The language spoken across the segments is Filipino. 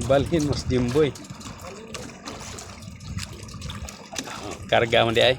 Balhin mas Jimboy. Karga man di ay.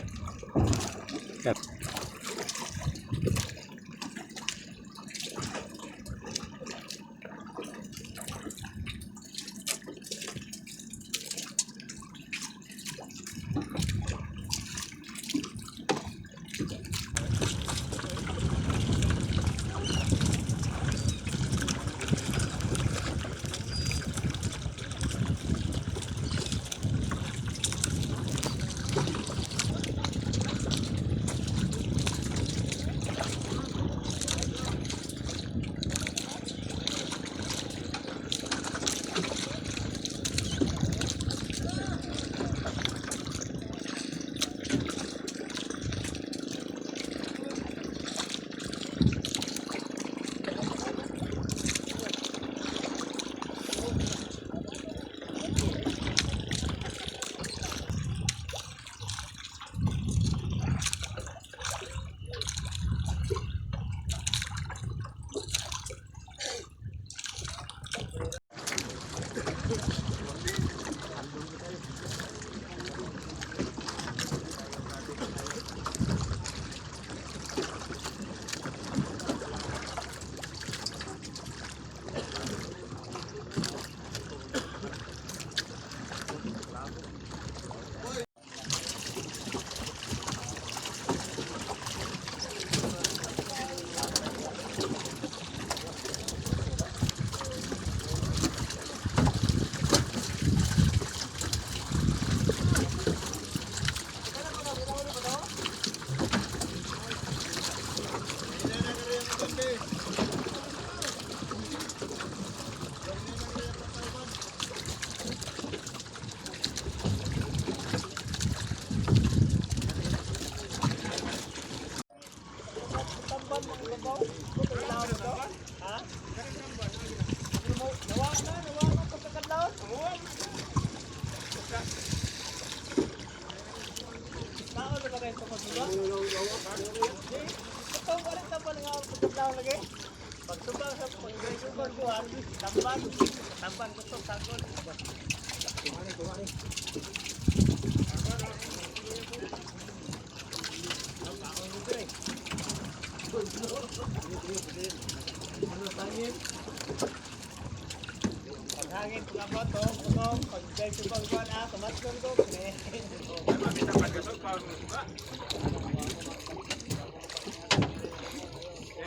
Paghangin pagabot to, kung pag-jay subang kuan tumatlon ko.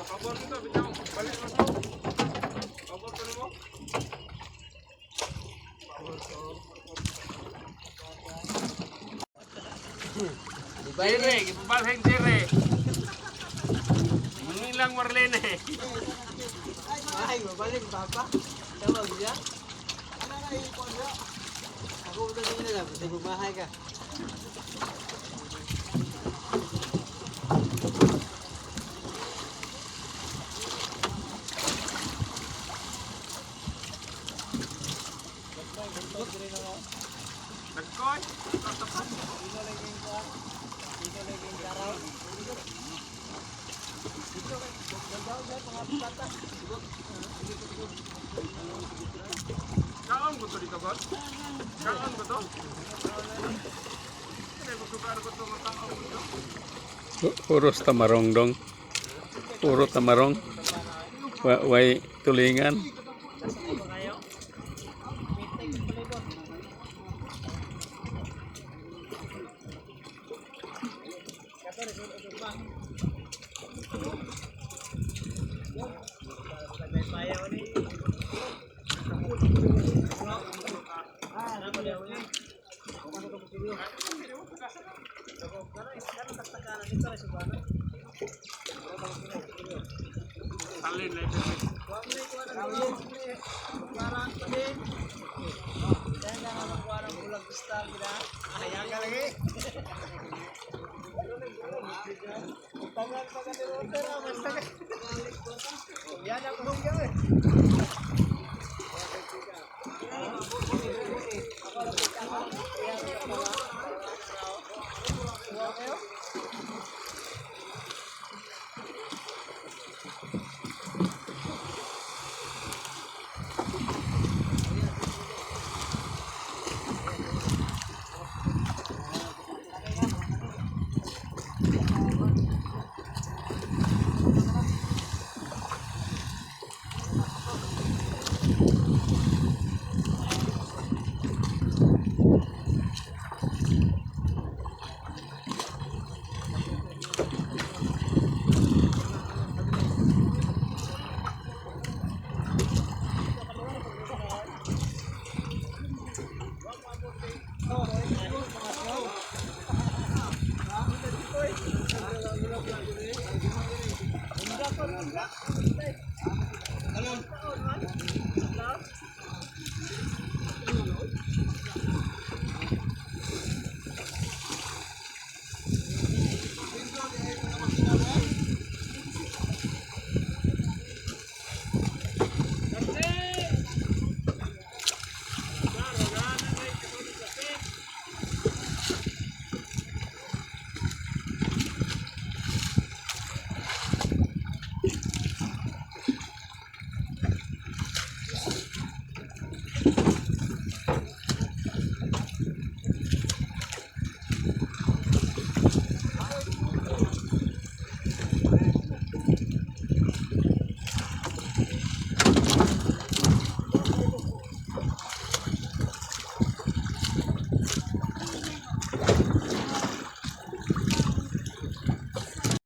Pabor dito, bitaw. Balik mo to. Pabor ko mo. Dire, gipabalheng dire. Mangilang Marlene. Ay, babalik papa. Tawag niya. Ano na ipon niya? Ako ulit nila lang, kasi bumahay ka. Nagkoy. Dito lagi yung kuwan. Dito lagi yung karaw. Dito gagawin dyan, mga plata. Kaon ko to dito, God? Kaon ko to? Kaya magsukaan ko to, mataon ko to. Puros tamarong dong. Puro tamarong. Way tulingan. Salin na ito. Parang pa din. Kaya nga magkuha ng bulag gusta, gina. Ayang. Yan ang kulong eh.